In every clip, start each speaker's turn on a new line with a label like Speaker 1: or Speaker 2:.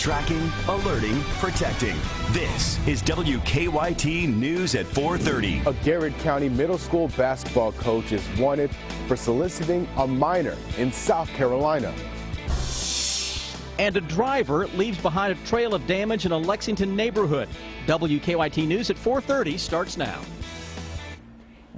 Speaker 1: Tracking, alerting, protecting. This is WKYT News at 4:30.
Speaker 2: A Garrett County middle school basketball coach is wanted for soliciting a minor in South Carolina.
Speaker 3: And a driver leaves behind a trail of damage in a Lexington neighborhood. WKYT News at 4:30 starts now.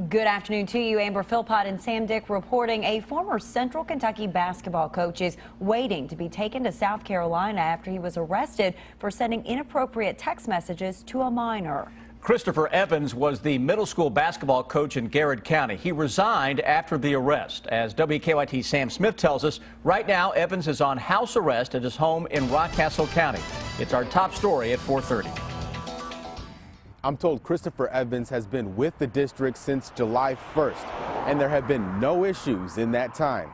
Speaker 4: Good afternoon to you. Amber Philpott and Sam Dick reporting a former Central Kentucky basketball coach is waiting to be taken to South Carolina after he was arrested for sending inappropriate text messages to a minor.
Speaker 3: Christopher Evans was the middle school basketball coach in Garrett County. He resigned after the arrest. As WKYT Sam Smith tells us, right now Evans is on house arrest at his home in Rockcastle County. It's our top story at 4:30.
Speaker 2: I'm told Christopher Evans has been with the district since July 1st, and there have been no issues in that time.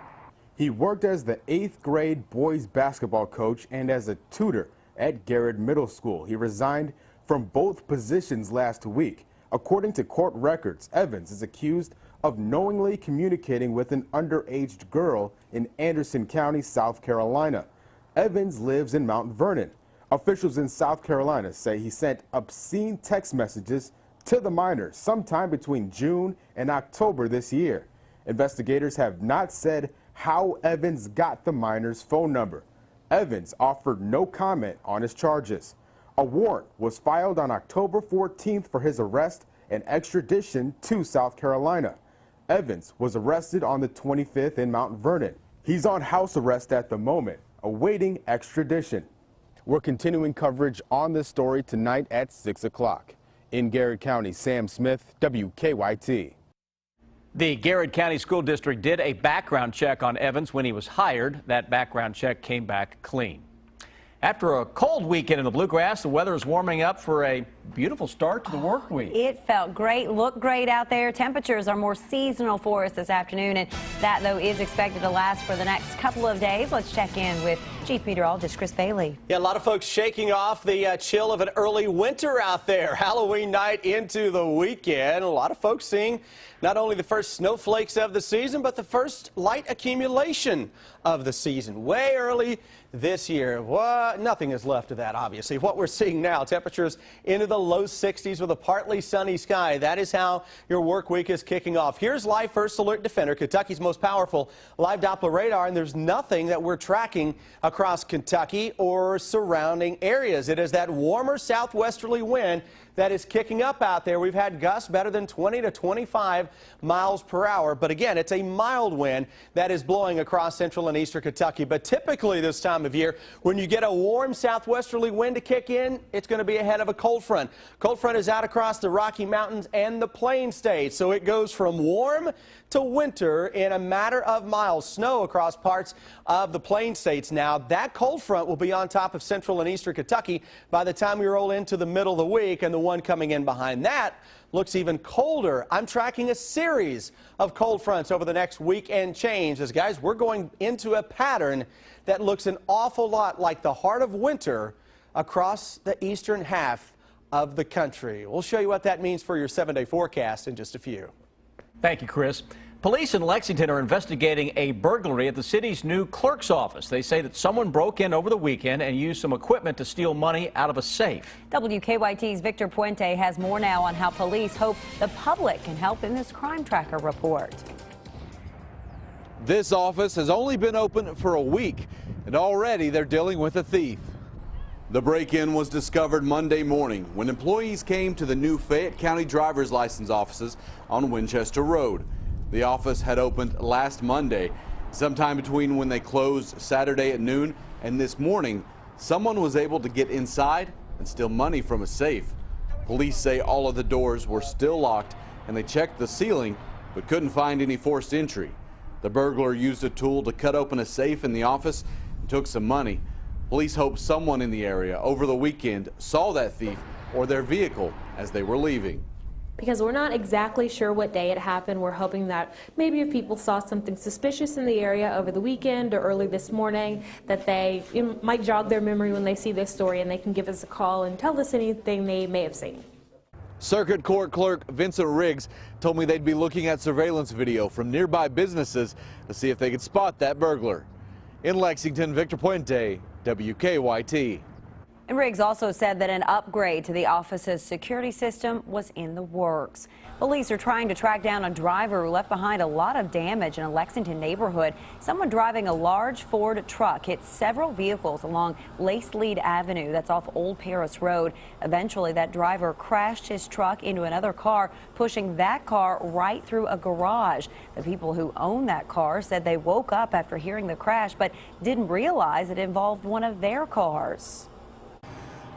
Speaker 2: He worked as the 8th grade boys basketball coach and as a tutor at Garrett Middle School. He resigned from both positions last week. According to court records, Evans is accused of knowingly communicating with an underage girl in Anderson County, South Carolina. Evans lives in Mount Vernon. Officials in South Carolina say he sent obscene text messages to the minor sometime between June and October this year. Investigators have not said how Evans got the minor's phone number. Evans offered no comment on his charges. A warrant was filed on October 14th for his arrest and extradition to South Carolina. Evans was arrested on the 25th in Mount Vernon. He's on house arrest at the moment, awaiting extradition. We're continuing coverage on this story tonight at 6 o'clock. In Garrett County, Sam Smith, WKYT.
Speaker 3: The Garrett County School District did a background check on Evans when he was hired. That background check came back clean. After a cold weekend in the Bluegrass, the weather is warming up for a beautiful start to the work week.
Speaker 4: It felt great, looked great out there. Temperatures are more seasonal for us this afternoon, and that, though, is expected to last for the next couple of days. Let's check in with Chief Meteorologist Chris Bailey.
Speaker 5: Yeah, a lot of folks shaking off the chill of an early winter out there. Halloween night into the weekend. A lot of folks seeing not only the first snowflakes of the season, but the first light accumulation of the season. Way early this year. Nothing is left of that, obviously. What we're seeing now, temperatures into the low 60s with a partly sunny sky. That is how your work week is kicking off. Here's Live First Alert Defender, Kentucky's most powerful live Doppler radar, and there's nothing that we're tracking across Kentucky or surrounding areas. It is that warmer southwesterly wind that is kicking up out there. We've had gusts better than 20 to 25 miles per hour. But again, it's a mild wind that is blowing across central and eastern Kentucky. But typically this time of year, when you get a warm southwesterly wind to kick in, it's going to be ahead of a cold front. Cold front is out across the Rocky Mountains and the Plain States. So it goes from warm to winter in a matter of miles. Snow across parts of the Plain States now. That cold front will be on top of central and eastern Kentucky by the time we roll into the middle of the week, and the one coming in behind that looks even colder. I'm tracking a series of cold fronts over the next week and change. As guys, we're going into a pattern that looks an awful lot like the heart of winter across the eastern half of the country. We'll show you what that means for your 7-day forecast in just a few.
Speaker 3: Thank you, Chris. Police in Lexington are investigating a burglary at the city's new clerk's office. They say that someone broke in over the weekend and used some equipment to steal money out of a safe.
Speaker 4: WKYT's Victor Puente has more now on how police hope the public can help in this crime tracker report.
Speaker 6: This office has only been open for a week, and already they're dealing with a thief. The break-in was discovered Monday morning when employees came to the new Fayette County driver's license offices on Winchester Road. The office had opened last Monday, sometime between when they closed Saturday at noon and this morning. Someone was able to get inside and steal money from a safe. Police say all of the doors were still locked, and they checked the ceiling but couldn't find any forced entry. The burglar used a tool to cut open a safe in the office and took some money. Police hope someone in the area over the weekend saw that thief or their vehicle as they were leaving.
Speaker 7: Because we're not exactly sure what day it happened. We're hoping that maybe if people saw something suspicious in the area over the weekend or early this morning, that they might jog their memory when they see this story, and they can give us a call and tell us anything they may have seen.
Speaker 6: Circuit Court Clerk Vincent Riggs told me they'd be looking at surveillance video from nearby businesses to see if they could spot that burglar. In Lexington, Victor Puente, WKYT.
Speaker 4: And Riggs also said that an upgrade to the office's security system was in the works. Police are trying to track down a driver who left behind a lot of damage in a Lexington neighborhood. Someone driving a large Ford truck hit several vehicles along Lace Lead Avenue, that's off Old Paris Road. Eventually, that driver crashed his truck into another car, pushing that car right through a garage. The people who own that car said they woke up after hearing the crash, but didn't realize it involved one of their cars.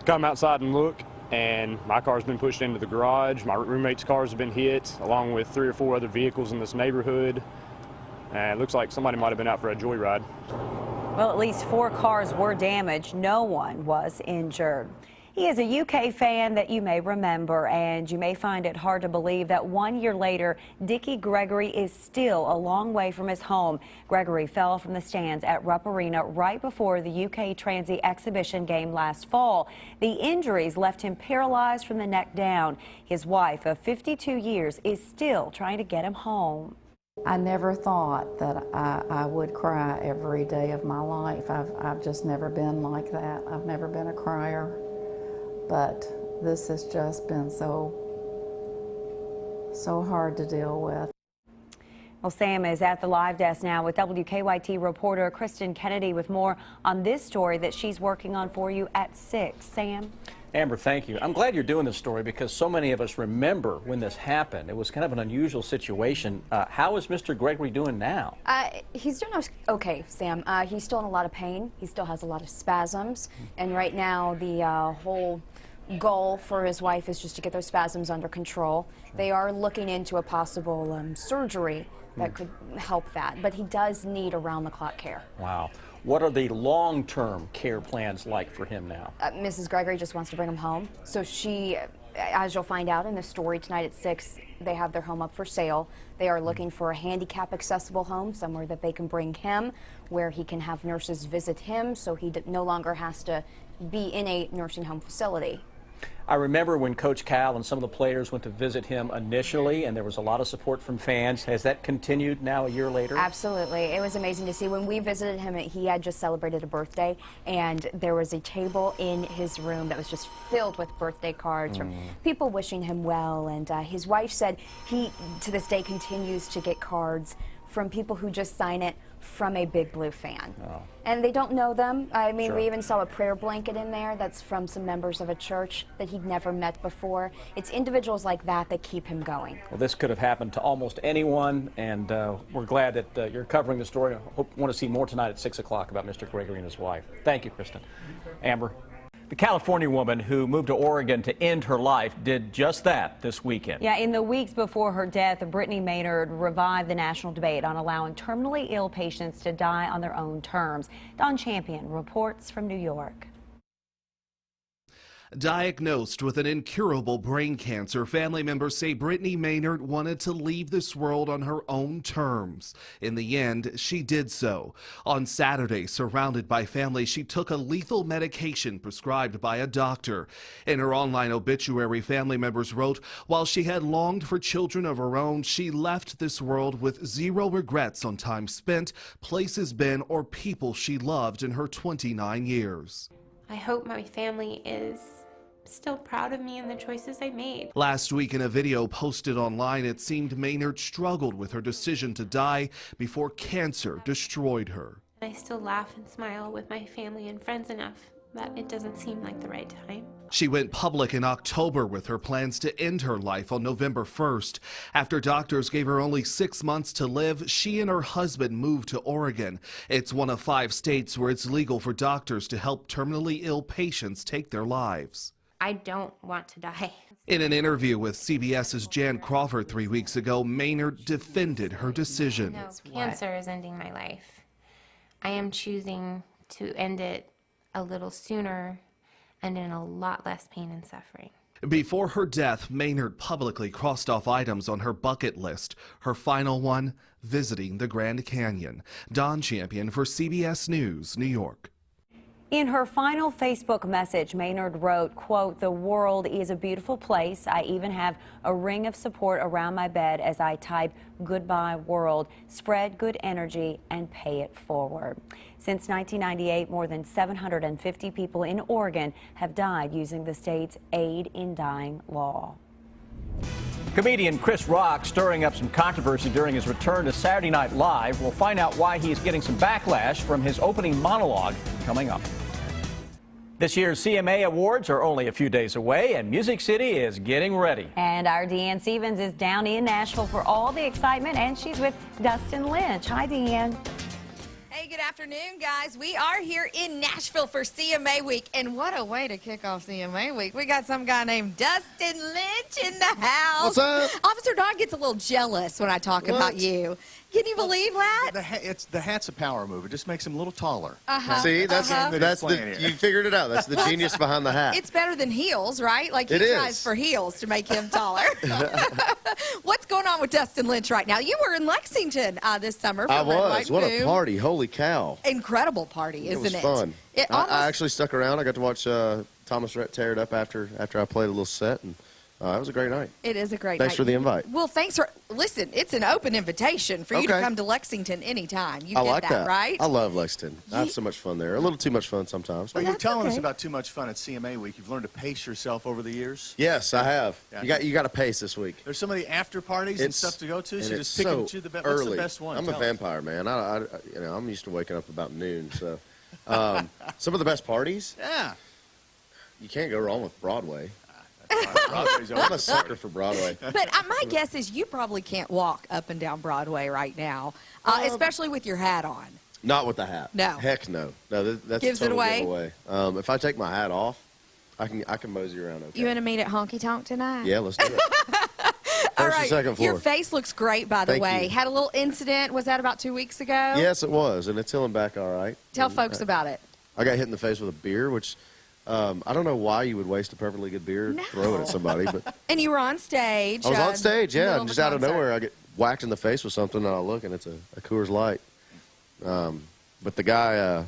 Speaker 8: Come outside and look, and my car's been pushed into the garage. My roommate's cars have been hit, along with 3 or 4 other vehicles in this neighborhood. And it looks like somebody might have been out for a joyride.
Speaker 4: Well, at least 4 cars were damaged. No one was injured. He is a UK fan that you may remember, and you may find it hard to believe that 1 year later, Dickie Gregory is still a long way from his home. Gregory fell from the stands at Rupp Arena right before the UK Transy exhibition game last fall. The injuries left him paralyzed from the neck down. His wife of 52 years is still trying to get him home.
Speaker 9: I never thought that I would cry every day of my life. I've just never been like that. I've never been a crier. But this has just been so hard to deal with.
Speaker 4: Well, Sam is at the live desk now with WKYT reporter Kristen Kennedy with more on this story that she's working on for you at 6. Sam?
Speaker 3: Amber, thank you. I'm glad you're doing this story because so many of us remember when this happened. It was kind of an unusual situation. How is Mr. Gregory doing now?
Speaker 10: He's doing okay, Sam. He's still in a lot of pain. He still has a lot of spasms. And right now, the whole goal for his wife is just to get those spasms under control. They are looking into a possible surgery that could help that. But he does need around-the-clock care.
Speaker 3: Wow. What are the long-term care plans like for him now?
Speaker 10: Mrs. Gregory just wants to bring him home. So she, as you'll find out in the story tonight at 6, they have their home up for sale. They are looking for a handicap-accessible home, somewhere that they can bring him, where he can have nurses visit him so he no longer has to be in a nursing home facility.
Speaker 3: I remember when Coach Cal and some of the players went to visit him initially, and there was a lot of support from fans. Has that continued now a year later?
Speaker 10: Absolutely. It was amazing to see. When we visited him, he had just celebrated a birthday, and there was a table in his room that was just filled with birthday cards from people wishing him well. And his wife said he, to this day, continues to get cards from people who just sign it from a Big Blue fan. Oh. And they don't know them. I mean, we even saw a prayer blanket in there that's from some members of a church that he'd never met before. It's individuals like that that keep him going.
Speaker 3: Well, this could have happened to almost anyone, and we're glad that you're covering the story. I want to see more tonight at 6 o'clock about Mr. Gregory and his wife. Thank you, Kristen. Amber. The California woman who moved to Oregon to end her life did just that this weekend. Yeah, in the weeks before her death, Brittany Maynard revived the national debate on allowing terminally ill patients to die on their own terms. Don Champion reports from New York.
Speaker 11: Diagnosed with an incurable brain cancer, family members say Brittany Maynard wanted to leave this world on her own terms. In the end, she did so. On Saturday, surrounded by family, she took a lethal medication prescribed by a doctor. In her online obituary, family members wrote, while she had longed for children of her own, she left this world with zero regrets on time spent, places been, or people she loved in her 29 years.
Speaker 12: I hope my family is still proud of me and the choices I made.
Speaker 11: Last week, in a video posted online, it seemed Maynard struggled with her decision to die before cancer destroyed her.
Speaker 12: I still laugh and smile with my family and friends enough that it doesn't seem like the right time.
Speaker 11: She went public in October with her plans to end her life on November 1st. After doctors gave her only 6 months to live, she and her husband moved to Oregon. It's one of 5 states where it's legal for doctors to help terminally ill patients take their lives.
Speaker 12: I don't want to die.
Speaker 11: In an interview with CBS's Jan Crawford 3 weeks ago, Maynard defended her decision.
Speaker 12: No, cancer is ending my life. I am choosing to end it a little sooner and in a lot less pain and suffering.
Speaker 11: Before her death, Maynard publicly crossed off items on her bucket list. Her final one, visiting the Grand Canyon. Don Champion for CBS News, New York.
Speaker 4: In her final Facebook message, Maynard wrote, quote, "The world is a beautiful place. I even have a ring of support around my bed as I type goodbye world. Spread good energy and pay it forward." Since 1998, more than 750 people in Oregon have died using the state's aid in dying law.
Speaker 3: Comedian Chris Rock stirring up some controversy during his return to Saturday Night Live. We'll find out why he is getting some backlash from his opening monologue coming up. This year's CMA Awards are only a few days away, and Music City is getting ready.
Speaker 4: And our Deanne Stevens is down in Nashville for all the excitement, and she's with Dustin Lynch. Hi, Deanne.
Speaker 13: Hey, good afternoon, guys. We are here in Nashville for CMA Week, and what a way to kick off CMA Week. We got some guy named Dustin Lynch in the house.
Speaker 14: What's up?
Speaker 13: Officer Don gets a little jealous when I talk about you. Can you believe that?
Speaker 14: The hat's a power move. It just makes him a little taller.
Speaker 15: See, that's you figured it out. That's the genius behind the hat.
Speaker 13: It's better than heels, right? Like he tries for heels to make him taller. What's going on with Dustin Lynch right now? You were in Lexington this summer. For
Speaker 15: I
Speaker 13: Red,
Speaker 15: was.
Speaker 13: White,
Speaker 15: What
Speaker 13: Boom.
Speaker 15: a party! Holy cow!
Speaker 13: Incredible party, isn't it?
Speaker 15: It was fun. I actually stuck around. I got to watch Thomas Rhett tear it up after I played a little set, and it was a great night.
Speaker 13: It is a great night.
Speaker 15: Thanks for the invite.
Speaker 13: Well, thanks for, listen, it's an open invitation for you to come to Lexington anytime. You
Speaker 15: I
Speaker 13: get
Speaker 15: like that,
Speaker 13: right?
Speaker 15: I love Lexington. I have so much fun there. A little too much fun sometimes.
Speaker 14: Well, you were telling us about too much fun at CMA Week. You've learned to pace yourself over the years.
Speaker 15: Yes, I have.
Speaker 14: Yeah.
Speaker 15: You got to pace this week.
Speaker 14: There's so many after parties and stuff to go to, so you just pick
Speaker 15: so
Speaker 14: and choose the best.
Speaker 15: early.
Speaker 14: What's the best one?
Speaker 15: I'm a vampire, man. I'm used to waking up about noon. So, some of the best parties.
Speaker 14: Yeah.
Speaker 15: You can't go wrong with Broadway.
Speaker 14: Broadway's
Speaker 15: I'm a sucker for Broadway.
Speaker 13: But my guess is you probably can't walk up and down Broadway right now, especially with your hat on.
Speaker 15: Not with the hat.
Speaker 13: No.
Speaker 15: Heck no. No, that's
Speaker 13: Gives
Speaker 15: a total
Speaker 13: it away?
Speaker 15: giveaway. If I take my hat off, I can mosey around okay.
Speaker 13: You want to meet at Honky Tonk tonight?
Speaker 15: Yeah, let's do it.
Speaker 13: All
Speaker 15: First
Speaker 13: right.
Speaker 15: and second floor.
Speaker 13: Your face looks great, by the
Speaker 15: Thank
Speaker 13: way.
Speaker 15: you.
Speaker 13: Had a little incident. Was that about 2 weeks ago?
Speaker 15: Yes, it was, and it's healing back all right.
Speaker 13: Tell
Speaker 15: And
Speaker 13: folks about it.
Speaker 15: I got hit in the face with a beer, which I don't know why you would waste a perfectly good beer, throw it at somebody, but
Speaker 13: And you were on stage.
Speaker 15: I was on stage, yeah, and
Speaker 13: and
Speaker 15: just out of nowhere I get whacked in the face with something, and I look, and it's a Coors Light. But the guy,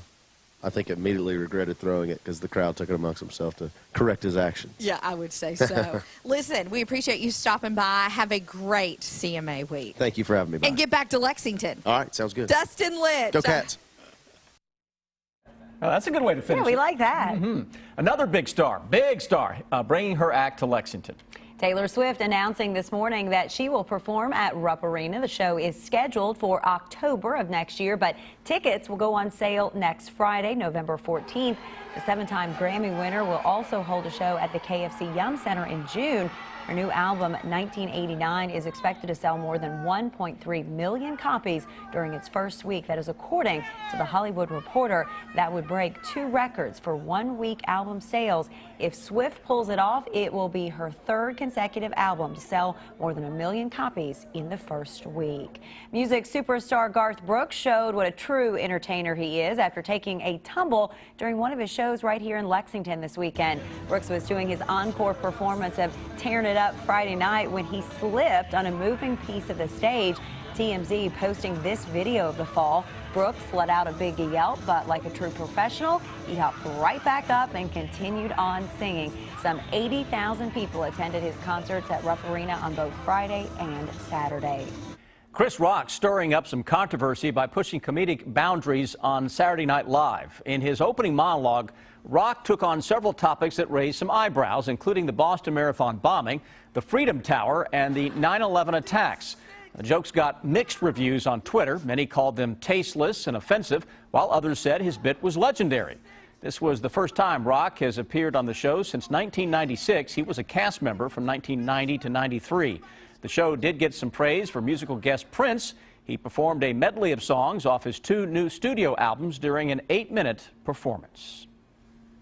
Speaker 15: I think, immediately regretted throwing it because the crowd took it amongst himself to correct his actions.
Speaker 13: Yeah, I would say so. Listen, we appreciate you stopping by. Have a great CMA week.
Speaker 15: Thank you for having me by.
Speaker 13: And get back to Lexington.
Speaker 15: All right, sounds good.
Speaker 13: Dustin Lynch.
Speaker 15: Go Cats.
Speaker 3: Oh, that's a good way to finish.
Speaker 4: Yeah, we
Speaker 3: it.
Speaker 4: like that.
Speaker 3: Another big star, bringing her act to Lexington.
Speaker 4: Taylor Swift announcing this morning that she will perform at Rupp Arena. The show is scheduled for October of next year, but tickets will go on sale next Friday, November 14th. The 7-time Grammy winner will also hold a show at the KFC Yum Center in June. Her new album, 1989, is expected to sell more than 1.3 million copies during its first week. That is according to The Hollywood Reporter. That would break 2 records for one-week album sales. If Swift pulls it off, it will be her 3rd consecutive album to sell more than 1 million copies in the first week. Music superstar Garth Brooks showed what a true entertainer he is after taking a tumble during one of his shows right here in Lexington this weekend. Brooks was doing his encore performance of Tearing It Up Friday night when he slipped on a moving piece of the stage. TMZ posting this video of the fall. Brooks let out a big yelp, but like a true professional, he hopped right back up and continued on singing. Some 80,000 people attended his concerts at Rupp Arena on both Friday and Saturday.
Speaker 3: Chris Rock stirring up some controversy by pushing comedic boundaries on Saturday Night Live. In his opening monologue, Rock took on several topics that raised some eyebrows, including the Boston Marathon bombing, the Freedom Tower, and the 9/11 attacks. The jokes got mixed reviews on Twitter. Many called them tasteless and offensive, while others said his bit was legendary. This was the first time Rock has appeared on the show since 1996. He was a cast member from 1990 to 93. The show did get some praise for musical guest Prince. He performed a medley of songs off his 2 new studio albums during an 8-minute performance.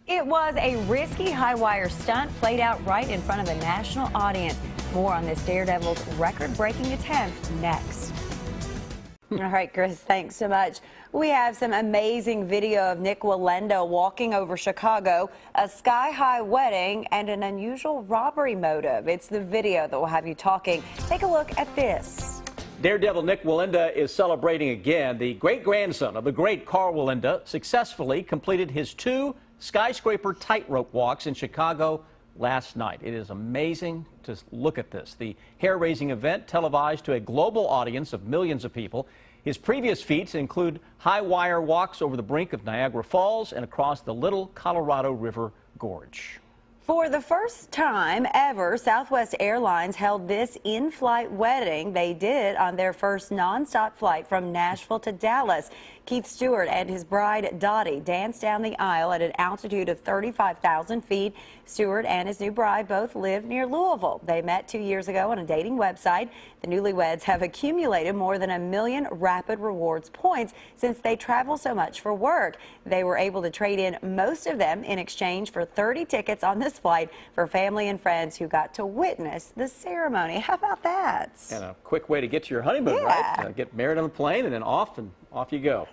Speaker 4: It was a risky high-wire stunt played out right in front of a national audience. More on this Daredevil's record-breaking attempt next. All right, Chris, thanks so much. We have some amazing video of Nick Wallendo walking over Chicago, a sky-high wedding, and an unusual robbery motive. It's the video that will have you talking. Take a look at this.
Speaker 3: Daredevil Nick Walinda is celebrating again. The great-grandson of the great Carl Walinda successfully completed his 2 skyscraper tightrope walks in Chicago last night. It is amazing to look at this. The hair-raising event televised to a global audience of millions of people. His previous feats include high-wire walks over the brink of Niagara Falls and across the Little Colorado River Gorge.
Speaker 4: For the first time ever, Southwest Airlines held this in-flight wedding. They did on their first nonstop flight from Nashville to Dallas. Keith Stewart and his bride, Dottie, danced down the aisle at an altitude of 35,000 feet. Stewart and his new bride both live near Louisville. They met 2 years ago on a dating website. The newlyweds have accumulated more than 1 million Rapid Rewards points since they travel so much for work. They were able to trade in most of them in exchange for 30 tickets on this flight for family and friends who got to witness the ceremony. How about that?
Speaker 3: And a quick way to get to your honeymoon, right? Get married on a plane and then off you go.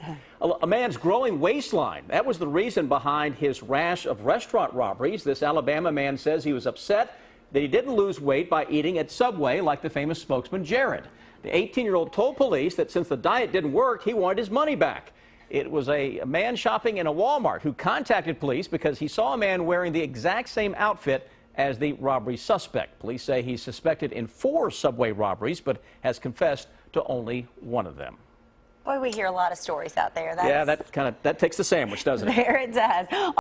Speaker 3: A man's growing waistline. That was the reason behind his rash of restaurant robberies. This Alabama man says he was upset that he didn't lose weight by eating at Subway like the famous spokesman Jared. The 18-year-old told police that since the diet didn't work, he wanted his money back. It was a man shopping in a Walmart who contacted police because he saw a man wearing the exact same outfit as the robbery suspect. Police say he's suspected in 4 Subway robberies, but has confessed to only 1 of them.
Speaker 4: Boy, we hear a lot of stories out there.
Speaker 3: Yeah, that takes the sandwich, doesn't it?
Speaker 4: There it does.